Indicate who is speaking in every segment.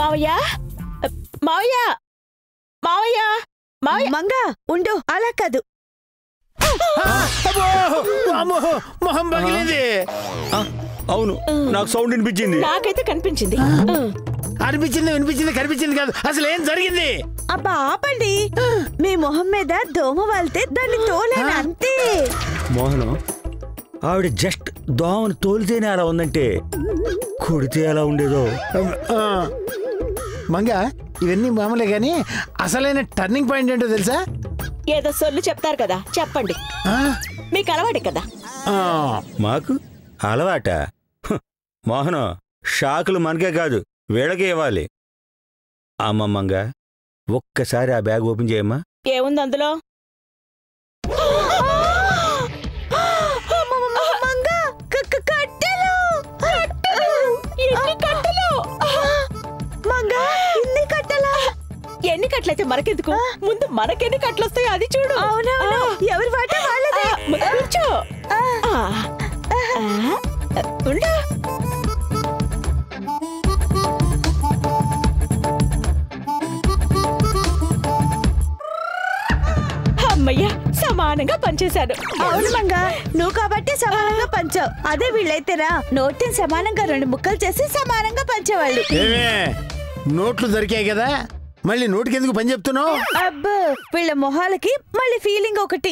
Speaker 1: మావయ్య మావయ్య మావయ్య మావయ్య
Speaker 2: మంగ ఉండు అలా కాదు
Speaker 3: మొహం పగిలింది
Speaker 4: అవును నాకు సౌండ్ వినిపించింది
Speaker 1: నాకైతే కనిపించింది
Speaker 3: వినిపించింది కనిపించింది కాదు అసలు ఏం జరిగింది
Speaker 2: అబ్బా ఆపండి మీ మొహం మీద దోమ వాళ్తే దాన్ని తోలేను అంతే
Speaker 4: మోహనం ఆవిడ జస్ట్ దోమను తోలితేనే అలా ఉందంటే కొడితే ఎలా ఉండేదో
Speaker 3: మంగ ఇవన్నీ మామూలే గాని అసలైన టర్నింగ్ పాయింట్ ఏంటో తెలుసా
Speaker 1: ఏదో సొల్లు చెప్తారు కదా చెప్పండి మీకు అలవాటే కదా
Speaker 4: మాకు అలవాట మోహనం షాకులు మనకే కాదు వీళ్ళకే ఇవ్వాలి అమ్మమ్మంగ ఒక్కసారి ఆ బ్యాగ్ ఓపెన్ చేయమ్మా
Speaker 1: ఏముంది అందులో ఎన్ని కట్లయితే మనకెందుకు ముందు మనకెన్ని కట్లు వస్తాయో అది చూడు
Speaker 2: అవునవును ఎవరి వాట వాళ్ళదే
Speaker 1: కూర్చో ఉండు అమ్మయ్య సమానంగా పంచేశాను
Speaker 2: అవును మంగ నువ్వు కాబట్టి సమానంగా పంచావు అదే వీళ్ళైతేరా నోటిని సమానంగా 2 ముక్కలు చేసి సమానంగా పంచేవాళ్ళు
Speaker 3: నోట్లు దొరికాయి కదా మళ్ళీ నోటికి ఎందుకు పని చెప్తున్నావు
Speaker 2: అబ్బా వీళ్ళ మొహాలకి మళ్ళీ ఫీలింగ్ ఒకటి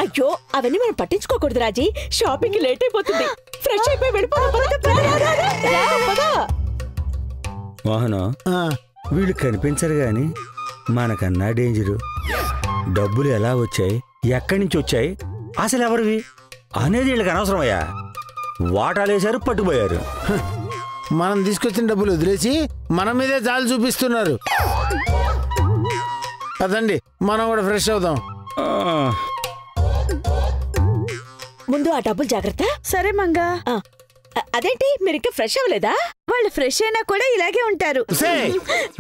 Speaker 1: అయ్యో అవన్నీ మనం పట్టించుకోకూడదు రాజీ షాపింగ్ లేట్ అయిపోతుంది ఫ్రెష్ అయిపోయి వెళ్ళిపోదాం
Speaker 4: మోహనం వీళ్ళు కనిపించరు గాని మనకన్నా డేంజరు డబ్బులు ఎలా వచ్చాయి ఎక్కడి నుంచి వచ్చాయి అసలు ఎవరివి అనేది వీళ్ళకి అనవసరమయ్యా వాటాలేశారు పట్టుపోయారు
Speaker 3: మనం తీసుకొచ్చిన డబ్బులు వదిలేసి మన మీదే జాలి చూపిస్తున్నారు అదండి మనం కూడా ఫ్రెష్ అవుదాం
Speaker 1: ముందు ఆ డబ్బులు జాగ్రత్త
Speaker 2: సరే మంగ
Speaker 1: అదేంటి మీరు ఇంకా ఫ్రెష్ అవ్వలేదా
Speaker 2: వాళ్ళు ఫ్రెష్ అయినా కూడా ఇలాగే ఉంటారు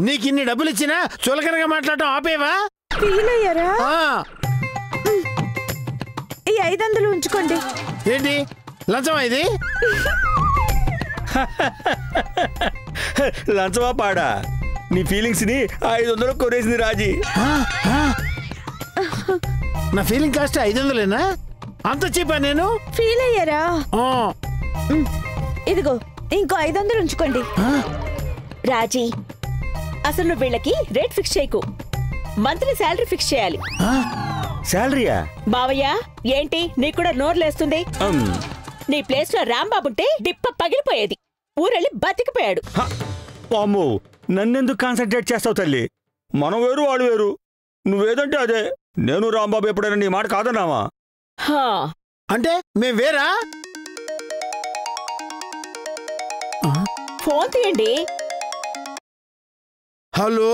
Speaker 3: నీకు ఇన్ని డబ్బులు ఇచ్చినా చులకనగా మాట్లాడటం ఆపేవా
Speaker 2: ఫీల్ అయ్యారా ఈ 500 ఉంచుకోండి
Speaker 3: ఏంటి లంచమా ఇది
Speaker 4: లంచమా పాడా నీ ఫీలింగ్స్ ని 500 కొనేసింది రాజీ
Speaker 3: నా ఫీలింగ్ కాస్ట్ 500లేనా అంత చెప్పా నేను
Speaker 2: ఫీల్ అయ్యారా ఇదిగో ఇంకో 500 ఉంచుకోండి
Speaker 1: రాజీ అసలు నువ్వు వీళ్ళకి రేట్ ఫిక్స్ చేయకు మంత్లీ శాలరీ ఫిక్స్ చేయాలి
Speaker 4: శాలరీయా
Speaker 1: బావయ్య ఏంటి నీకు కూడా నోర్లేస్తుంది నీ ప్లేస్ లో రాంబాబు ఉంటే డిప్ప పగిలిపోయేది ఊరెళ్ళి బతికిపోయాడు
Speaker 4: అమ్మో నన్నెందుకు కాన్సన్ట్రేట్ చేస్తావు తల్లి మనం వేరు వాడు వేరు నువ్వేదంటే అదే నేను రాంబాబు ఎప్పుడైనా నీ మాట కాదన్నావా
Speaker 3: అంటే మేం వేరా
Speaker 1: ఫోన్ తీయండి
Speaker 3: హలో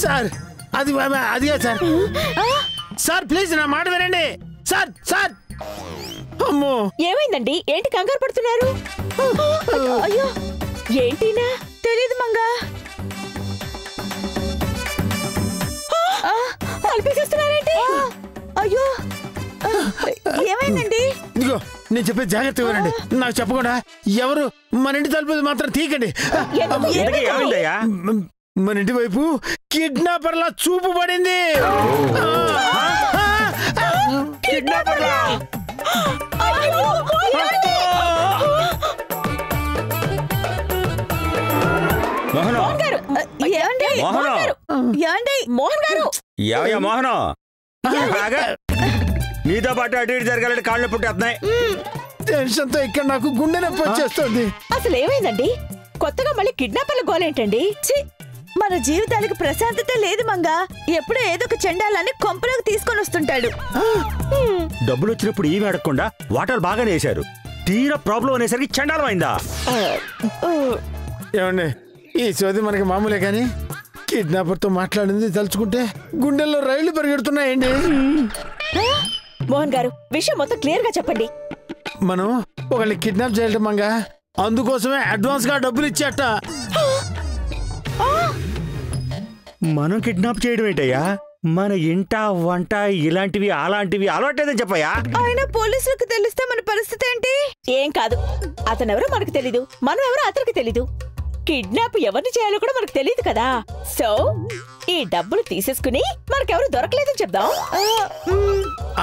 Speaker 3: సార్ అది అదిగా సార్ సార్ ప్లీజ్ నా మాట వినండి సార్ సార్ అమ్మో
Speaker 1: ఏమైందండి ఏంటి కంగారు పడుతున్నారు అయ్యో ఏంటినా
Speaker 2: తెలీదు మంగా
Speaker 1: అల్పేసేస్తున్నారేంటి
Speaker 2: అయ్యో ఏమైందండి
Speaker 3: ఇదిగో నేను చెప్పే జాగ్రత్తగా వినండి నాకు చెప్పకుండా ఎవరు మన ఇంటి తలుపు మాత్రం తీకండి మన ఇంటి వైపు కిడ్నాపర్లా చూపు పడింది
Speaker 4: మోహనం నీతో పాటు అటు ఇటు జరగాలంటే కాళ్ళు పుట్టేస్తున్నాయి
Speaker 3: టెన్షన్తో ఇక్కడ నాకు గుండె నొప్పి వచ్చేస్తుంది
Speaker 1: అసలు ఏమైందండి కొత్తగా మళ్ళీ కిడ్నాపర్ల గోలేంటండి
Speaker 2: మన జీవితాలకు ప్రశాంతత లేదు మంగా ఎప్పుడూ ఏదో ఒక చెండాలని కొంపలోకి తీసుకొని వస్తుంటాడు
Speaker 4: డబ్బులు వచ్చినప్పుడు ఏమి అడగకుండా వాటాలు బాగానే వేశారు తీరా ప్రాబ్లం అనేసరికి చండాలం అయిందా
Speaker 3: ఏమండి ఈ సోది మనకి మామూలే కానీ కిడ్నాపర్తో మాట్లాడింది తలుచుకుంటే గుండెల్లో రైళ్లు పరిగెడుతున్నాయండి
Speaker 1: మోహన్ గారు విషయం మొత్తం క్లియర్ గా చెప్పండి
Speaker 3: మనం ఒకళ్ళని కిడ్నాప్ చేయటం మంగా అందుకోసమే అడ్వాన్స్ గా డబ్బులు ఇచ్చేట
Speaker 4: మనం కిడ్నాప్ చేయడం ఏంటయ్యా మన ఇంట వంట ఇలాంటివి అలాంటివి అలవాట్లేదని చెప్పయ్యా.
Speaker 2: ఆయన పోలీసులకు తెలిస్తే మన పరిస్థితి ఏంటి?
Speaker 1: ఏం కాదు, అతనెవరో మనకు తెలీదు, మనం ఎవరో అతనికి తెలీదు. కిడ్నాప్ ఎవరిని చేయాలో కూడా మనకు తెలియదు కదా. సో ఈ డబ్బులు తీసేసుకుని మనకెవరు దొరకలేదని చెప్దాం.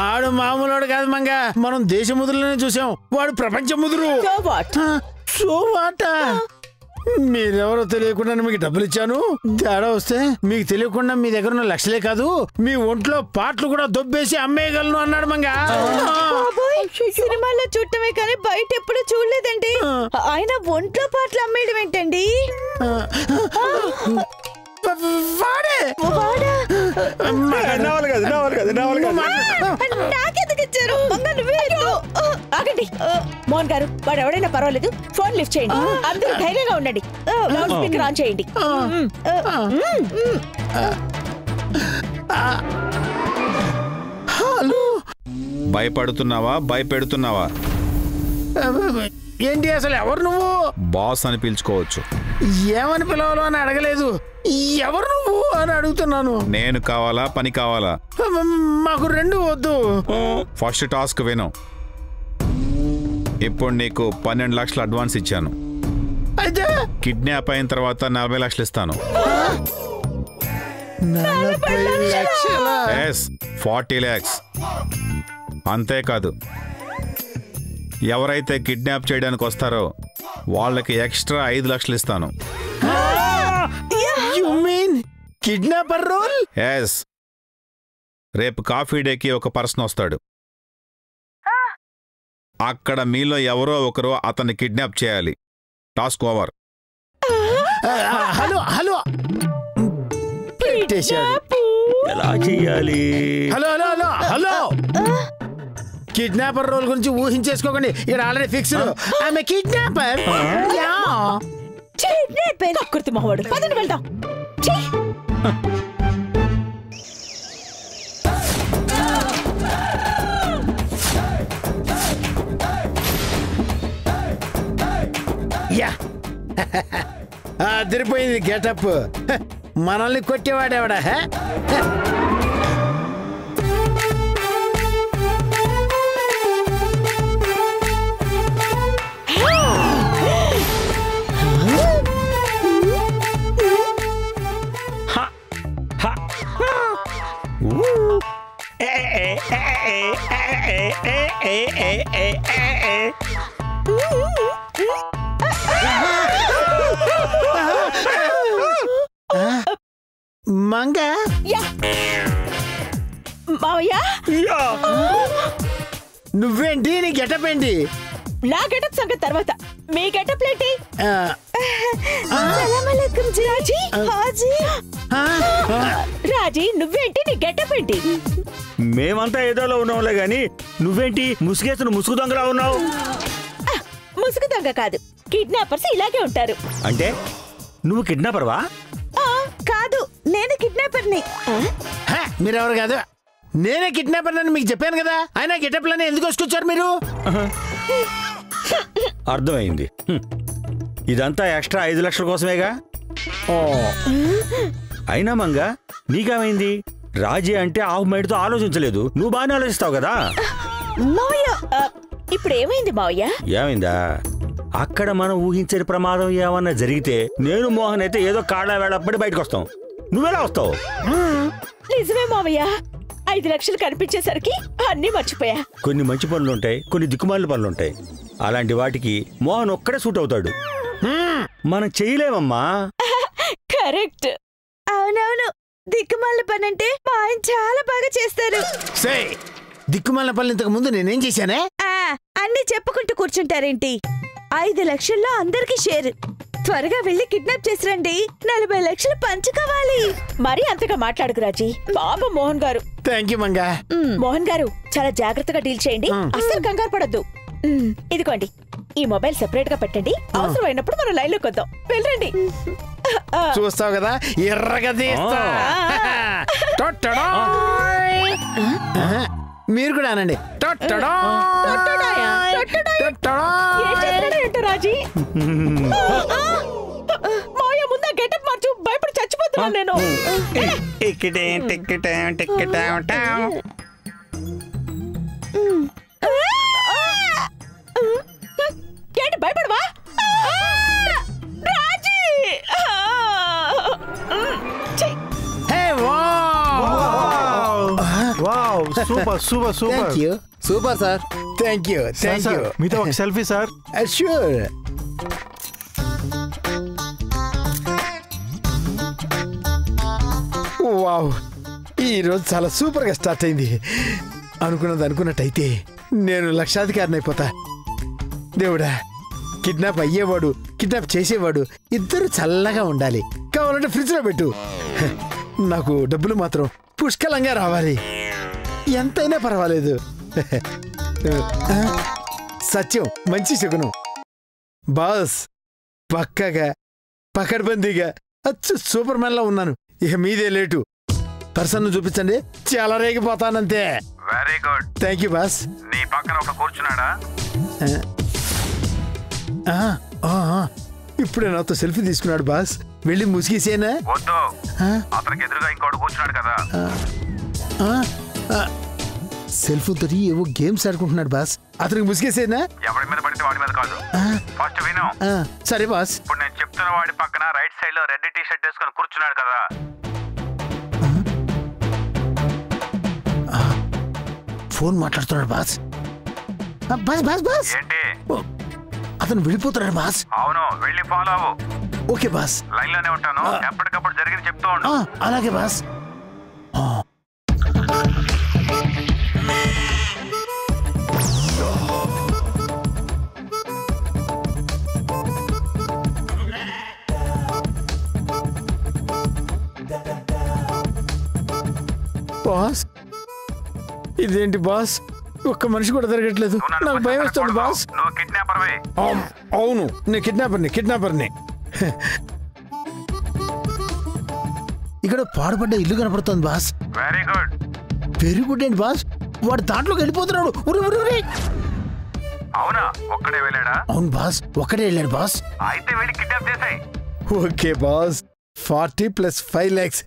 Speaker 3: ఆడు మామూలుడు కాదు మంగ, మనం దేశ ముదురులోనే చూసాం, వాడు ప్రపంచ ముదురు.
Speaker 1: So what?
Speaker 3: సో వాట? మీరెవరో తెలియకుండా మీకు డబ్బులు ఇచ్చాను, తేడా వస్తే మీకు తెలియకుండా మీ దగ్గర ఉన్న లక్షలే కాదు మీ ఒంట్లో పాటలు కూడా దొబ్బేసి అమ్మేయగలను అన్నాడు మంగ.
Speaker 2: సినిమాల్లో చూడటమే కానీ బయట ఎప్పుడు చూడలేదండి. ఆయన ఒంట్లో పాటలు అమ్మేయడం ఏంటండి? నాకెందుకు ఇచ్చారు?
Speaker 1: ఆగండి మోహన్ గారు, వాడు ఎవడైనా పర్వాలేదు, ఫోన్ లిఫ్ట్ చేయండి. అందరూ ధైర్యంగా ఉండండి. లౌడ్ స్పీకర్ ఆన్ చేయండి.
Speaker 5: భయపడుతున్నావా భయపెడుతున్నావా?
Speaker 3: ఏంటి అసలు ఎవరు నువ్వు?
Speaker 5: బాస్ అని పిలుచుకోవచ్చు.
Speaker 3: ఏమని పిలవాలో అని అడగలేదు, ఎవరు నువ్వు అని అడుగుతున్నాను.
Speaker 5: నేను కావాలా పని కావాలా?
Speaker 3: మాకు రెండు వద్దు.
Speaker 5: ఫస్ట్ టాస్క్ విను. ఇప్పుడు నీకు 12 లక్షలు అడ్వాన్స్ ఇచ్చాను.
Speaker 3: అయితే
Speaker 5: కిడ్నాప్ అయిన తర్వాత 40 లక్షలు ఇస్తాను.
Speaker 3: 40 లక్షలా?
Speaker 5: 40 lakhs. అంతేకాదు, ఎవరైతే కిడ్నాప్ చేయడానికి వస్తారో వాళ్ళకి ఎక్స్ట్రా 5 లక్షలు ఇస్తాను.
Speaker 3: You mean kidnapper role?
Speaker 5: రేపు కాఫీ డేకి ఒక పర్సన్ వస్తాడు. అక్కడ మీలో ఎవరో ఒకరు అతన్ని కిడ్నాప్ చేయాలి. Task over.
Speaker 3: హలో హలో
Speaker 4: ఎలా చెయ్యాలి?
Speaker 3: Hello hello hello hello kidnapper role గురించి ఊహించేసుకోకండి, ఇక్కడ ఆల్రెడీ ఫిక్స్. ఆమె కిడ్నాపర్.
Speaker 1: కక్కుర్తి మహోడు, పదండి వెళ్దాం.
Speaker 3: యా అదిరిపోయింది గెటప్. మనల్ని కొట్టేవాడేవాడా? మంగ నువ్వేంటి? నీ గెటప్ ఏంటి?
Speaker 1: నా గెటప్ సంగతి తర్వాత, మీ గెటప్ ఏంటి? రాజీ నువ్వేంటి? నీ గెటప్ ఏంటి?
Speaker 4: మేమంతా ఏదోలో ఉన్నాంలే గాని నువ్వేంటి ముసుగేసిన ముసుగు దొంగలా ఉన్నావు?
Speaker 1: ముసుగు దొంగ కాదు, కిడ్నాపర్స్ ఇలాగే ఉంటారు.
Speaker 4: అంటే నువ్వు కిడ్నాపర్వా?
Speaker 2: కాదు, నేను కిడ్నాపర్ని.
Speaker 3: మీరెవరు కాదు, నేనే కిడ్నాపర్ అని మీకు చెప్పాను కదా. అయినా గెటప్లని ఎందుకు వచ్చుకొచ్చారు మీరు?
Speaker 4: అర్థమైంది. ఇదంతా ఎక్స్ట్రా 5 లక్షల కోసమేగా. అయినా మంగ నీకేమైంది? రాజీ అంటే ఆఫ్ మైండ్తో ఆలోచించలేదు, నువ్వు బాగానే ఆలోచిస్తావు కదా.
Speaker 1: ఇప్పుడు ఏమైంది మావయ్య?
Speaker 4: ఏమైందా? అక్కడ మనం ఊహించని ప్రమాదం ఏమన్నా జరిగితే నేను మోహన్ అయితే ఏదో కాళ్ళ వేళప్పటి బయటకు వస్తాం. నువ్వెలా వస్తావు?
Speaker 1: నిజమే మావయ్య, 5 లక్షలు కనిపించేసరికి అన్నీ మర్చిపోయా.
Speaker 4: కొన్ని మంచి పనులుంటాయి, కొన్ని దిక్కుమాలిన పనులుంటాయి. అలాంటి వాటికి మోహన్ ఒక్కడే సూట్ అవుతాడు. మనం చేయలేమమ్మా.
Speaker 1: కరెక్ట్.
Speaker 2: అవునవును, దిక్కుమాల పని అంటే మా ఆయన చాలా బాగా చేస్తారు.
Speaker 3: దిక్కుమాలిన పనులు ఇంతకు ముందు నేనేం చేశానే?
Speaker 2: అన్ని చెప్పుకుంటూ కూర్చుంటారేంటి? 5 లక్షల్లో అందరికి షేర్. త్వరగా వెళ్ళి కిడ్నాప్ చేసిరండి, 40 లక్షలు పంచుకోవాలి.
Speaker 1: మరీ అంతగా మాట్లాడుకు రాజీ, పాపం మోహన్ గారు.
Speaker 3: Thank you Manga.
Speaker 1: మోహన్ గారు చాలా జాగ్రత్తగా డీల్ చేయండి, అస్సలు కంగారు పడద్దు. ఇదిగోండి, ఈ మొబైల్ సెపరేట్ గా పెట్టండి, అవసరమైనప్పుడు మనం లైన్ లోకి వద్దాం. వెళ్ళండి.
Speaker 3: చూస్తావు కదా, ఎర్రగా తీస్తా. మీరు కూడా అనండి.
Speaker 1: రాజీ మావయ్య, ముందా గెటప్ మార్చు, భయపడి చచ్చిపోతున్నా. చెప్తున్నాను నేను. ఏంటి భయపడవా? రాజీ! ఛీ!
Speaker 3: Hey
Speaker 6: wow super super super
Speaker 3: thank you
Speaker 7: super sir.
Speaker 3: Thank you thank you.
Speaker 6: మీతో ఒక సెల్ఫీ సార్.
Speaker 3: షూర్. వావ్, ఈరోజు చాలా సూపర్గా స్టార్ట్ అయింది. అనుకున్నది అనుకున్నట్టయితే నేను లక్షాధికారిని అయిపోతా. దేవుడా, కిడ్నాప్ అయ్యేవాడు కిడ్నాప్ చేసేవాడు ఇద్దరు చల్లగా ఉండాలి. కావాలంటే ఫ్రిడ్జ్లో పెట్టు. నాకు డబ్బులు మాత్రం పుష్కలంగా రావాలి. ఎంతైనా పర్వాలేదు. సత్యం మంచి శకునం. బాస్, పక్కగా పకడ్బందీగా అచ్చు సూపర్ మ్యాన్ లా ఉన్నాను. ఇక మీదే లేటు. పర్సన్ చూపించండి, చాలా రేగిపోతానంతే.
Speaker 8: Very good.
Speaker 3: Thank you boss.
Speaker 8: నీ పక్కన ఒక కూర్చున్నాడా?
Speaker 3: ఇప్పుడే నాతో సెల్ఫీ తీసుకున్నాడు బాస్. వెళ్ళి ముసిగేసేనా?
Speaker 8: వద్దు, అతనికి ఎదురుగా ఇంకోటి కూర్చున్నాడు కదా.
Speaker 3: సెల్ఫీతో ఏవో గేమ్స్ ఆడుకుంటున్నాడు బాస్. అతనికి ముసిగేసేనా?
Speaker 8: ఎవరి మీద పడితే వాడి మీద కాదు. ఫస్ట్ విను.
Speaker 3: సరే బాస్.
Speaker 8: ఇప్పుడు నేను చెప్తున్న వాడి పక్కన రైట్ సైడ్ లో రెడ్ టీ షర్ట్ వేసుకొని కూర్చున్నాడు కదా.
Speaker 3: ఫోన్ మాట్లాడుతున్నాడు బాస్. Boss boss boss.
Speaker 8: ఏంటి?
Speaker 3: అతను వెళ్ళిపోతున్నాడు బాస్.
Speaker 8: అవును, వెళ్ళి ఫాలో అవ్వు.
Speaker 3: Okay boss.
Speaker 8: లైన్ లోనే ఉంటాను. ఎప్పటికప్పుడు జరిగింది చెప్తూ ఉండు.
Speaker 3: అలాగే బాస్. బాస్, ఇదేంటి బాస్? ఒక్క మనిషి కూడా తిరగట్లేదు. నాకు భయం వస్తుంది బాస్.
Speaker 8: నువ్వు కిడ్నాపర్వే.
Speaker 3: అవును, నేను కిడ్నాపర్ని. ఇక్కడ పాడుపడ్డ ఇల్లు కనపడుతుంది boss.
Speaker 8: Very good.
Speaker 3: Very good ఏంటి బాస్? వాడు దాంట్లోకి వెళ్ళిపోతున్నాడు.
Speaker 8: అవునా, ఒక్కడే వెళ్ళాడా?
Speaker 3: అవును బాస్, ఒక్కడే వెళ్ళాడు బాస్.
Speaker 8: అయితే వెళ్ళి కిడ్నాప్ చేసాయి.
Speaker 3: ఓకే బాస్, 40 + 5 lakhs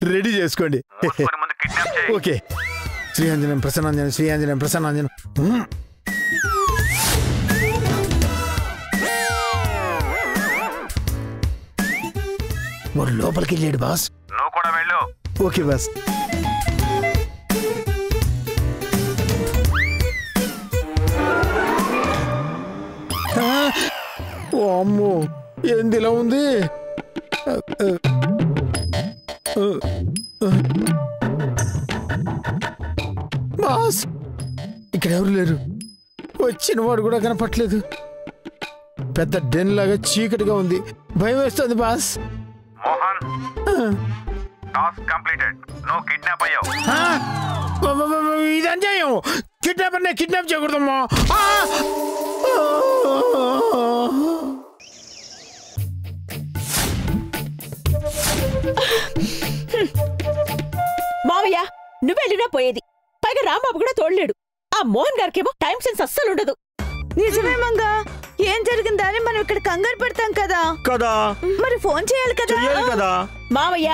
Speaker 3: రెడీ చేసుకోండి.
Speaker 8: ముందు కిడ్నాప్ చేయి.
Speaker 3: ఓకే. శ్రీయాంజనం ప్రసన్నాంజనం, శ్రీయాంజనం ప్రసన్నాంజనం. వాడు లోపలికి వెళ్ళాడు బాస్.
Speaker 8: నువ్వు కూడా వెళ్ళు.
Speaker 3: Okay boss. అమ్మో, ఏంది ఇలా ఉంది? బాస్, ఇక్కడ ఎవరు లేరు. వచ్చిన వాడు కూడా కనపట్లేదు. పెద్ద డెన్ లాగా చీకటిగా ఉంది. భయం వేస్తుంది బాస్.
Speaker 8: Mohan, task completed. నువ్వు కిడ్నాప్ అయ్యావు.
Speaker 3: ఇది అన్యాయం. కిడ్నాప్ చేయకూడదమ్మా.
Speaker 1: మావయ్య, నువ్వెళ్ళినా పోయేది. పైగా రాంబాబు కూడా తోడలేడు. ఆ మోహన్ గారికేమో టైం సెన్స్ అస్సలు ఉండదు.
Speaker 2: నిజమే మంగా. ఏం జరిగిందని మనం ఇక్కడ కంగారు పడతాం కదా. మరి ఫోన్ చేయాలి కదా.
Speaker 1: మావయ్య,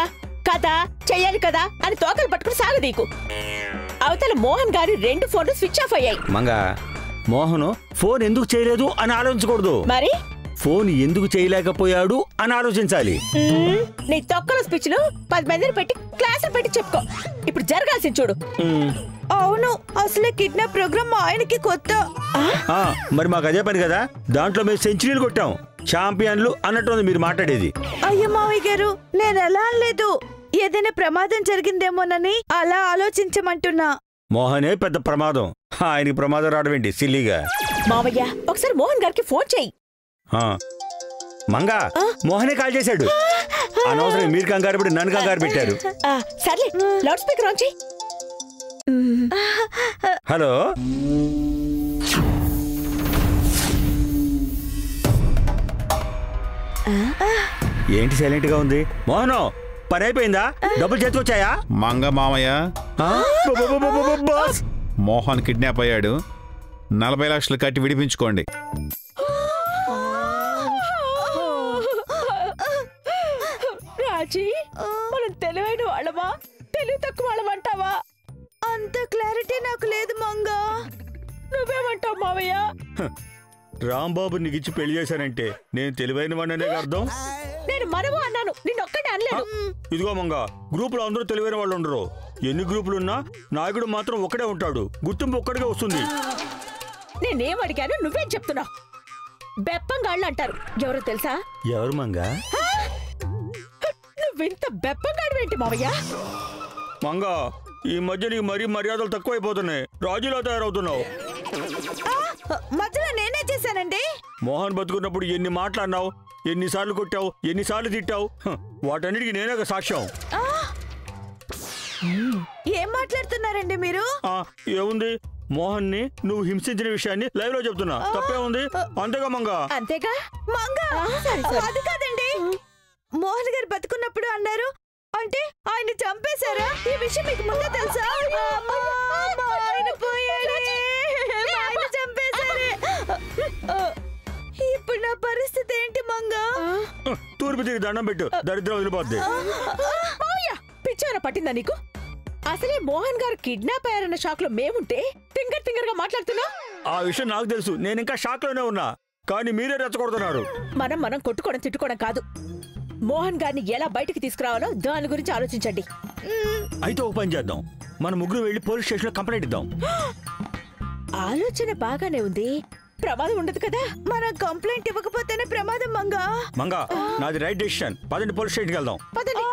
Speaker 1: కదా చెయ్యాలి కదా అని తోకలు పట్టుకుని సాగదీకు. అవతల మోహన్ గారి 2 ఫోన్లు స్విచ్ ఆఫ్ అయ్యాయి.
Speaker 4: మంగా, మోహన్ ఫోన్ ఎందుకు చేయలేదు అని ఆలోచించకూడదు.
Speaker 1: మరి
Speaker 4: ఫోన్ ఎందుకు చేయలేకపోయాడు అని ఆలోచించాలి.
Speaker 1: నీ తొక్కల స్పీచ్ లు 10 మందిని పెట్టి క్లాసులు పెట్టి చెప్పుకో. ఇప్పుడు జరగాల్సింది చూడు.
Speaker 2: అవును, అసలే కిడ్నాప్ ప్రోగ్రామ్ మా ఆయనకి కొత్త.
Speaker 4: మరి మాకు అదే పని కదా. దాంట్లో మేము సెంచరీలు కొట్టాం. ఛాంపియన్లు అన్నట్టు మీరు మాట్లాడేది.
Speaker 2: అయ్యో మావయ్య గారు, నేను ఎలా అనలేదు. ఏదైనా ప్రమాదం జరిగిందేమోనని అలా ఆలోచించమంటున్నా.
Speaker 4: మోహనే పెద్ద ప్రమాదం. ఆయనకి ప్రమాదం రావడం ఏంటి సిల్లీగా.
Speaker 1: మావయ్య, ఒకసారి మోహన్ గారికి ఫోన్ చెయ్యి.
Speaker 4: మంగా, మోహనే కాల్ చేశాడు. అనవసరం మీరు కంగారు పడి నన్ను కంగారు పెట్టారు.
Speaker 1: సర్లే, లౌడ్ స్పీకర్ ఆన్ చెయ్యి.
Speaker 4: హలో, ఏంటి సైలెంట్ గా ఉంది? మోహన్, పని అయిపోయిందా? డబ్బులు చేతికొచ్చాయా?
Speaker 5: మంగ మామయ్య, మోహన్ కిడ్నాప్ అయ్యాడు. 40 లక్షలు కట్టి విడిపించుకోండి.
Speaker 1: రాజీ, తెలివి తక్కువ వాళ్ళమంటావా?
Speaker 2: అంత క్లారిటీ నాకు లేదు మంగా.
Speaker 1: నువ్వేమంటావు మావయ్య?
Speaker 4: రాంబాబు నీకిచ్చి పెళ్లి చేశానంటే నేను తెలివైన వాడినే అర్థం.
Speaker 1: నేను మనము అన్నాను, నిన్నొక్కడే అనలేదు.
Speaker 4: ఇదిగో మంగ, గ్రూపులో అందరూ తెలివైన వాళ్ళు ఉండరు. ఎన్ని గ్రూపులున్నా నాయకుడు మాత్రం ఒక్కడే ఉంటాడు. గుర్తింపు ఒక్కడికే వస్తుంది.
Speaker 1: నేనేం అడిగాను, నువ్వేం చెప్తున్నావు? బెప్పంగాళ్ళు అంటారు. ఎవరో తెలుసా?
Speaker 4: ఎవరు మంగా?
Speaker 1: నువ్వింత బెప్పంగాడు మావయ్య?
Speaker 4: మంగ, ఈ మధ్య నీకు మరీ మర్యాదలు తక్కువైపోతున్నాయి. రాజులా తయారవుతున్నావు.
Speaker 2: మధ్యలో నేనే చేశానండి.
Speaker 4: మోహన్ బతుకున్నప్పుడు ఎన్ని మాట్లాడినావు, ఎన్నిసార్లు కొట్టావు, ఎన్నిసార్లు తిట్టావు. వాటన్నిటికీ నేనే ఒక సాక్ష్యం.
Speaker 2: ఏం మాట్లాడుతున్నారండి మీరు?
Speaker 4: ఏముంది, మోహన్ ని నువ్వు హింసించిన విషయాన్ని లైవ్ లో చెప్తున్నా. తప్పే ఉంది. అంతేగా మంగా?
Speaker 1: అంతేగా
Speaker 2: మంగా. అది కాదండి, మోహన్ గారు బతుకున్నప్పుడు అన్నారు అంటే ఆయన చంపేశారా? ఈ విషయం మీకు ముందే తెలుసా? ఆయన పోయాడే, ఆయన చంపేశారే. ఇప్పుడు నా పరిస్థితి ఏంటి మంగా?
Speaker 4: తూర్పు తిరిగి దండం పెట్టు, దరిద్రం వదిలిపోద్ది.
Speaker 1: పిచ్చారా పట్టిందా నీకు? అసలే మోహన్ గారు కిడ్నాప్ అయ్యారన్న షాక్ లో మేముంటే ఫింగర్ గా మాట్లాడుతున్నా.
Speaker 4: ఆ విషయం నాకు తెలుసు. నేను ఇంకా షాక్ లోనే ఉన్నా. కానీ మీరే రెచ్చగొడుతున్నారు.
Speaker 1: మనం కొట్టుకోవడం తిట్టుకోవడం కాదు. మోహన్ గారిని ఎలా బయటికి తీసుకురావాలో దాని గురించి ఆలోచించండి.
Speaker 4: అయితే ఒక పని చేద్దాం, మన ముగ్గురు వెళ్ళి పోలీస్ స్టేషన్ లో కంప్లైంట్ ఇద్దాం.
Speaker 1: ఆలోచన బాగానే ఉంది, ప్రమాదం ఉండదు కదా.
Speaker 2: మనం కంప్లైంట్ ఇవ్వకపోతేనే ప్రమాదం మంగా.
Speaker 4: మంగా, నాది రైట్ డెసిషన్. పదండి పోలీస్ స్టేషన్కి వెళ్దాం.
Speaker 1: పదండి.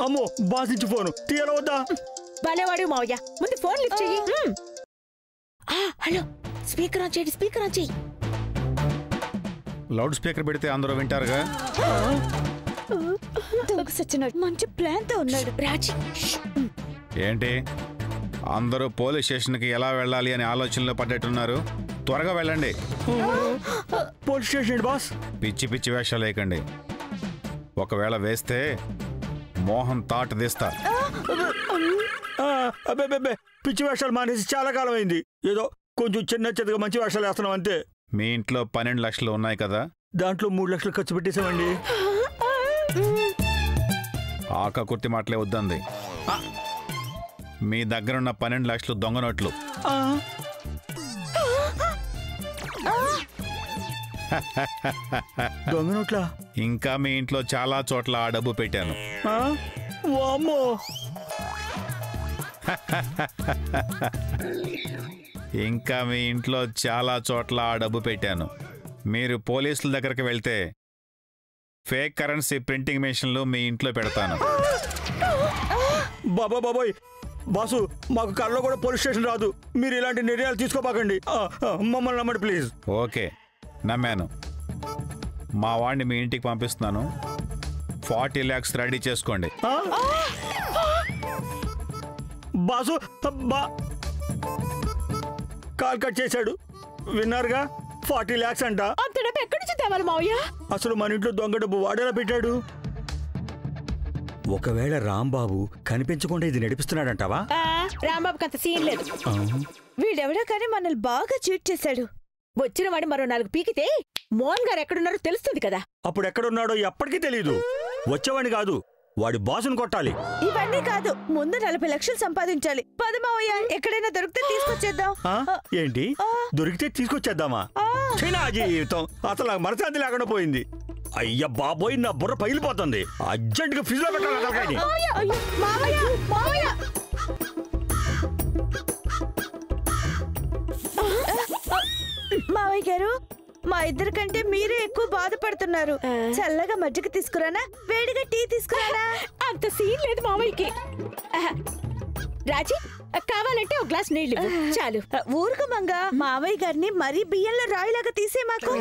Speaker 4: అమ్మో, బాస్ నుంచి ఫోను తీయాల వద్దా?
Speaker 1: భలేవాడు మావయ్య, ముందు ఫోన్ లిఫ్ట్ చెయ్యి. హలో, స్పీకర్ ఆన్ చేయండి, స్పీకర్ ఆన్ చెయ్యి.
Speaker 5: లౌడ్ స్పీకర్ పెడితే అందరూ వింటారుగా.
Speaker 2: మంచి ప్లాన్ తో ఉన్నాడు
Speaker 1: రాజీ.
Speaker 5: ఏంటి అందరూ పోలీస్ స్టేషన్కి ఎలా వెళ్ళాలి అని ఆలోచనలో పడ్డట్టున్నారు? త్వరగా వెళ్ళండి.
Speaker 4: Police station boss?
Speaker 5: పిచ్చి పిచ్చి వేషాలు వేయకండి. ఒకవేళ వేస్తే మోహన్ తాట తీస్తా.
Speaker 4: అబ్బే, పిచ్చి వేషాలు మానేసి చాలా కాలం అయింది. ఏదో కొంచెం చిన్నగా మంచి వేషాలు వేస్తున్నాం అంతే.
Speaker 5: మీ ఇంట్లో 12 లక్షలు ఉన్నాయి కదా,
Speaker 4: దాంట్లో 3 లక్షలు ఖర్చు పెట్టేశామండి.
Speaker 5: ఆక కుర్తి మాటలే వద్దంది. మీ దగ్గరున్న 12 లక్షలు దొంగ నోట్లు.
Speaker 4: దొంగ నోట్లా?
Speaker 5: ఇంకా మీ ఇంట్లో చాలా చోట్ల ఆ డబ్బు పెట్టాను.
Speaker 4: వామ్మో.
Speaker 5: ఇంకా మీ ఇంట్లో చాలా చోట్ల ఆ డబ్బు పెట్టాను. మీరు పోలీసుల దగ్గరికి వెళ్తే ఫేక్ కరెన్సీ ప్రింటింగ్ మెషిన్లు మీ ఇంట్లో పెడతాను.
Speaker 4: బాబాయ్ బాసు, మాకు కళ్ళలో కూడా పోలీస్ స్టేషన్ రాదు. మీరు ఇలాంటి నిర్ణయాలు తీసుకోబాకండి. మమ్మల్ని నమ్మండి ప్లీజ్.
Speaker 5: ఓకే, నమ్మాను. మా వాడిని మీ ఇంటికి పంపిస్తున్నాను. 40 lakhs రెడీ చేసుకోండి.
Speaker 4: బాసు, కాల్ కట్ చేశాడు. విన్నారుగా, 40 lakhs అంట.
Speaker 1: అంత డబ్బు ఎక్కడి నుంచి తేవాలి మావయ్య?
Speaker 4: అసలు మన ఇంట్లో దొంగ డబ్బు వాడేలా పెట్టాడు. ఒకవేళ రాంబాబు కనిపించకుండా ఇది నడిపిస్తున్నాడంటావా?
Speaker 1: రాంబాబుకి అంత సీన్ లేదు.
Speaker 2: వీడెవడో కానీ మనల్ని బాగా చీట్ చేశాడు.
Speaker 1: వచ్చిన వాడి మరో 4 పీకితే మోహన్ గారు ఎక్కడున్నారో తెలుస్తుంది కదా.
Speaker 4: అప్పుడు ఎక్కడున్నాడో ఎప్పటికీ తెలీదు. వచ్చేవాడిని కాదు, వాడి బాసును కొట్టాలి.
Speaker 2: ఇవన్నీ కాదు, ముందు 40 లక్షలు సంపాదించాలి. పదమావయ్య, ఎక్కడైనా దొరికితే తీసుకొచ్చేద్దాం.
Speaker 4: ఏంటి, దొరికితే తీసుకొచ్చేద్దామా? చైనా జీవితం అసలు నాకు మనశాంతి లేకుండా పోయింది. అయ్య బాబోయ్, నా బుర్ర పగిలిపోతుంది. అర్జెంట్ గా ఫ్రిడ్జ్ లో పెట్టాలి.
Speaker 2: మావయ్య గారు, మా ఇద్దరి కంటే మీరే ఎక్కువ బాధపడుతున్నారు. చల్లగా మజ్జిగ తీసుకురానా, వేడిగా టీ తీసుకురానా?
Speaker 1: అంత సీన్ లేదు మావయ్యకి. రాజీ, కావాలంటే ఒక గ్లాస్ నీళ్ళు చాలు.
Speaker 2: ఊరుకోమంగా, మావయ్య గారిని మరీ బియ్యంలో రాయిలాగా తీసే మాకు.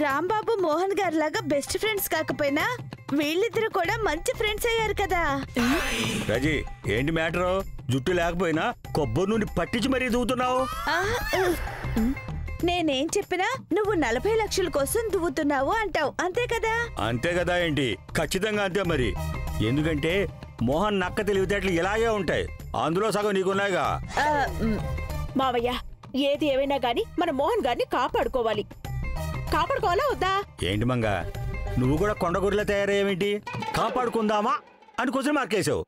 Speaker 2: రాంబాబు మోహన్ గారి లాగా బెస్ట్ ఫ్రెండ్స్ కాకపోయినా వీళ్ళిద్దరు కూడా మంచి ఫ్రెండ్స్ అయ్యారు కదా.
Speaker 4: రాజీ, ఏంటి మ్యాటరు? జుట్టు లేకపోయినా కొబ్బరి నుండి పట్టించి మరీ దువ్వుతున్నావు.
Speaker 2: నేనేం చెప్పినా నువ్వు 40 లక్షల కోసం దువ్వుతున్నావు అంటావు, అంతే కదా?
Speaker 4: అంతే కదా ఏంటి? ఖచ్చితంగా అంతే మరి. ఎందుకంటే మోహన్ నక్క తెలివితేటలు ఇలాగే ఉంటాయి. అందులో సగం నీకున్నాయిగా.
Speaker 1: మావయ్య, ఏది ఏమైనా గాని మన మోహన్ గారిని కాపాడుకోవాలి. కాపాడుకోవాలా వద్దా?
Speaker 4: ఏంటి మంగా, నువ్వు కూడా కొండగూరలో తయారయ్యేమిటి? కాపాడుకుందామా అని క్వశ్చన్ మార్క్ వేసావు.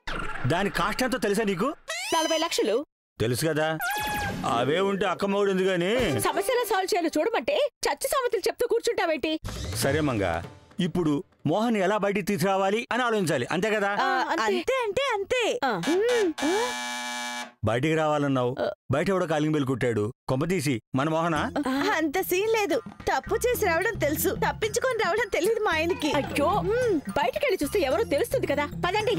Speaker 4: దాని కాస్ట్ ఎంతో తెలుసా నీకు?
Speaker 1: 40 లక్షలు.
Speaker 4: తెలుసు కదా, అవే ఉంటే అక్కమ్మవుడు ఉంది గాని.
Speaker 1: సమస్యలా సాల్వ్ చేయాలో చూడమంటే చచ్చి సామెతలు చెప్తూ కూర్చుంటావేంటి?
Speaker 4: సరే మంగా, ఇప్పుడు మోహన్ ఎలా బయటికి తీసుకురావాలి అని ఆలోచించాలి, అంతే కదా?
Speaker 2: అంతే అంటే అంతే.
Speaker 4: బయటికి రావాలన్నావు, బయట ఎవడో కాలింగ్ బెల్ కుట్టాడు, కొంప తీసి మన మోహనా?
Speaker 2: అంత సీన్ లేదు. తప్పు చేసి రావడం తెలుసు, తప్పించుకొని రావడం తెలియదు మా ఆయనకి.
Speaker 1: అయ్యో, బయటకెళ్ళి చూస్తే ఎవరో తెలుస్తుంది కదా. పదండి.